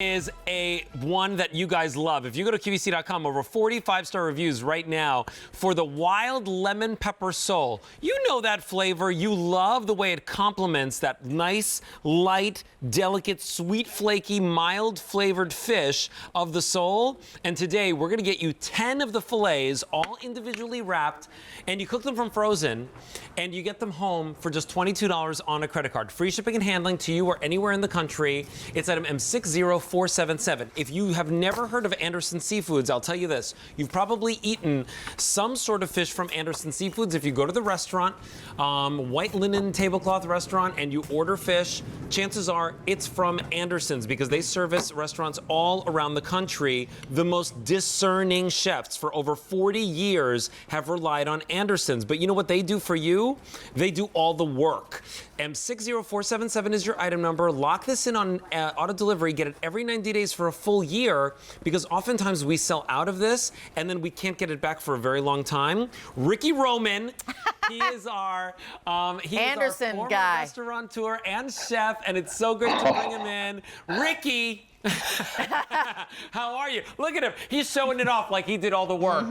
Is one that you guys love. If you go to QVC.com, over 40 5-star reviews right now for the wild lemon pepper sole. You know that flavor. You love the way it complements that nice, light, delicate, sweet, flaky, mild flavored fish of the sole. And today we're going to get you 10 of the fillets, all individually wrapped, and you cook them from frozen, and you get them home for just $22 on a credit card. Free shipping and handling to you or anywhere in the country. It's item M60477. If you have never heard of Anderson Seafoods, I'll tell you this. You've probably eaten some sort of fish from Anderson Seafoods. If you go to the restaurant, white linen tablecloth restaurant, and you order fish, chances are it's from Anderson's because they service restaurants all around the country. The most discerning chefs for over 40 years have relied on Anderson's. But you know what they do for you? They do all the work. M60477 is your item number. Lock this in on auto delivery. Get it every 90 days for a full year because oftentimes we sell out of this and then we can't get it back for a very long time. Ricky Roman, he is our Anderson former guy, restaurateur and chef, and it's so great to bring him in. Ricky, how are you? Look at him. He's showing it off like he did all the work.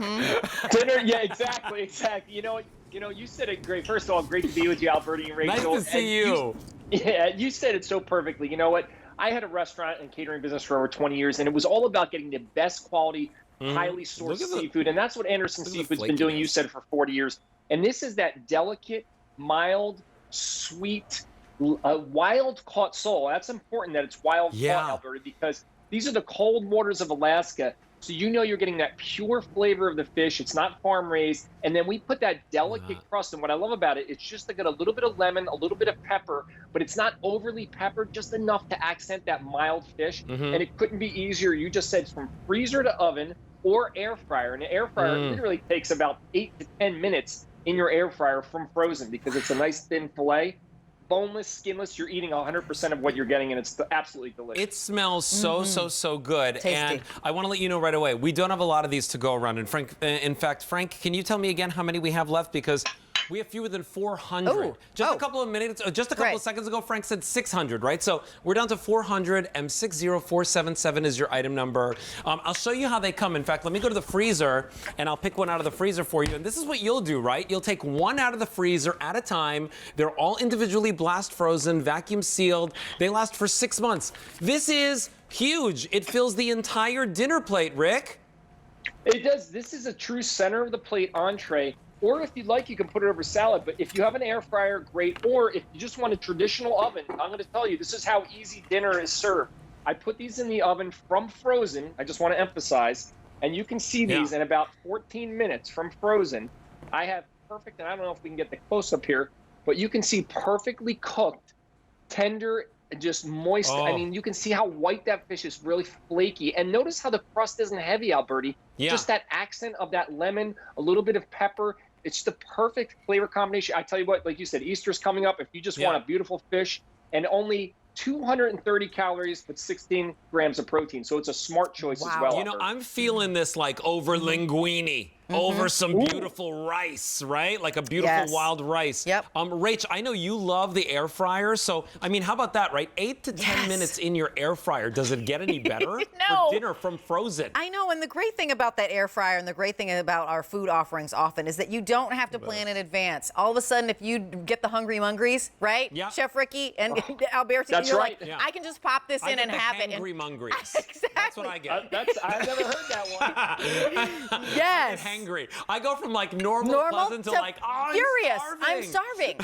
Dinner, yeah, exactly. You know, you said it great. First of all, great to be with you, Alberti and Rachel. Nice to see you. You said it so perfectly. You know what? I had a restaurant and catering business for over 20 years, and it was all about getting the best quality, highly sourced seafood, and that's what Anderson Seafood's been doing. You said it for 40 years, and this is that delicate, mild, sweet, wild-caught sole. That's important that it's wild-caught, Alberti, because these are the cold waters of Alaska. So you know you're getting that pure flavor of the fish. It's not farm raised. And then we put that delicate crust. And what I love about it, it's just got a little bit of lemon, a little bit of pepper, but it's not overly peppered, just enough to accent that mild fish. And it couldn't be easier. You just said from freezer to oven or air fryer. And the air fryer literally takes about 8 to 10 minutes in your air fryer from frozen because it's a nice thin fillet. Boneless, skinless, you're eating 100% of what you're getting, and it's absolutely delicious. It smells so good. Tasty. And I want to let you know right away, we don't have a lot of these to go around. And Frank, in fact, Frank, can you tell me again how many we have left? Because we have fewer than 400. Just a couple of minutes, just a couple of seconds ago, Frank said 600, right? So we're down to 400. M60477 is your item number. I'll show you how they come. In fact, let me go to the freezer, and I'll pick one out of the freezer for you. And this is what you'll do, right? You'll take one out of the freezer at a time. They're all individually blast frozen, vacuum sealed. They last for 6 months. This is huge. It fills the entire dinner plate, Rick. It does. This is a true center of the plate entree. Or if you'd like, you can put it over salad. But if you have an air fryer, great. Or if you just want a traditional oven, I'm going to tell you, this is how easy dinner is served. I put these in the oven from frozen. I just want to emphasize. And you can see these in about 14 minutes from frozen. I have perfect, and I don't know if we can get the close-up here, but you can see perfectly cooked, tender, just moist. I mean, you can see how white that fish is, really flaky. And notice how the crust isn't heavy, Alberti. Just that accent of that lemon, a little bit of pepper. It's the perfect flavor combination. I tell you what, like you said, Easter's coming up. If you just want a beautiful fish, and only 230 calories, but 16 grams of protein. So it's a smart choice as well. You know, I'm feeling this like over linguine. Over some beautiful rice, right? Like a beautiful wild rice. Rach, I know you love the air fryer, so I mean, how about that, right? 8 to 10 minutes in your air fryer. Does it get any better? For dinner from frozen. I know, and the great thing about that air fryer and the great thing about our food offerings often is that you don't have to plan in advance. All of a sudden, if you get the hungry mungries, right? Chef Ricky and Alberti, you're like, I can just pop this in and have it. Hungry mungries. Exactly. That's what I get. I've never heard that one. Yes. Hangry. I go from like normal pleasant to like, oh, furious. I'm starving.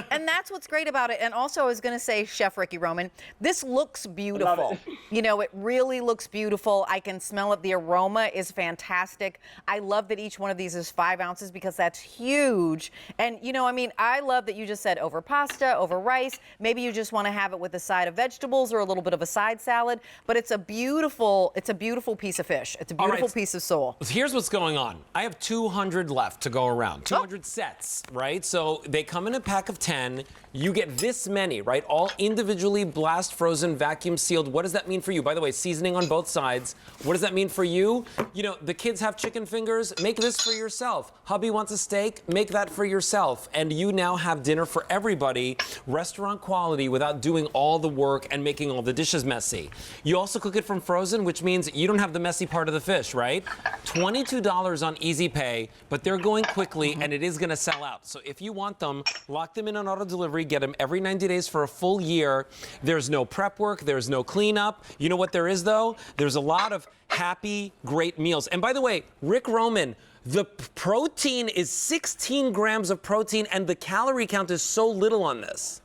And that's what's great about it. And also, I was going to say, Chef Ricky Roman, this looks beautiful. You know, it really looks beautiful. I can smell it. The aroma is fantastic. I love that each one of these is 5 ounces because that's huge. And, you know, I mean, I love that you just said over pasta, over rice. Maybe you just want to have it with a side of vegetables or a little bit of a side salad. But it's a beautiful beautiful piece of fish. It's a beautiful piece of sole. Here's what's going on. I have 200 left to go around. 200 sets, right? So they come in a pack of 10. You get this many, right? All individually blast frozen, vacuum sealed. What does that mean for you? By the way, seasoning on both sides. What does that mean for you? You know, the kids have chicken fingers. Make this for yourself. Hubby wants a steak. Make that for yourself. And you now have dinner for everybody, restaurant quality, without doing all the work and making all the dishes messy. You also cook it from frozen, which means you don't have the messy part of the fish, right? $22 on Easy Pay, but they're going quickly and it is going to sell out. So if you want them, lock them in on auto delivery, get them every 90 days for a full year. There's no prep work, there's no cleanup. You know what there is though? There's a lot of happy, great meals. And by the way, Rick Roman, the protein is 16 grams of protein and the calorie count is so little on this.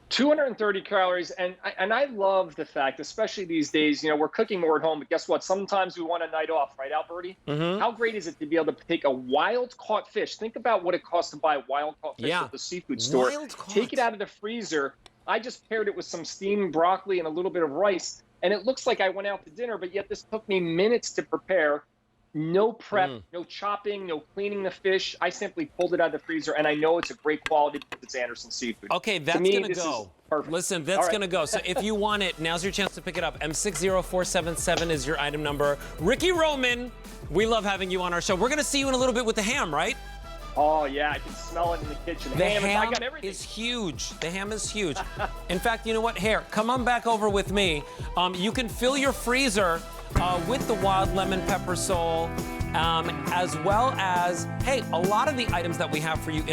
230 calories, and I love the fact, especially these days, you know, we're cooking more at home, but guess what? Sometimes we want a night off, right, Alberti? How great is it to be able to take a wild-caught fish? Think about what it costs to buy a wild-caught fish at the seafood store. Take it out of the freezer. I just paired it with some steamed broccoli and a little bit of rice, and it looks like I went out to dinner, but yet this took me minutes to prepare. No prep, no chopping, no cleaning the fish. I simply pulled it out of the freezer, and I know it's a great quality because it's Anderson Seafood. Okay, that's going to go. Listen, that's going to go. So if you want it, now's your chance to pick it up. M60477 is your item number. Ricky Roman, we love having you on our show. We're going to see you in a little bit with the ham, right? Oh, yeah, I can smell it in the kitchen. The ham is huge. The ham is huge. In fact, you know what? Here, come on back over with me. You can fill your freezer with the wild lemon pepper sole, as well as, hey, a lot of the items that we have for you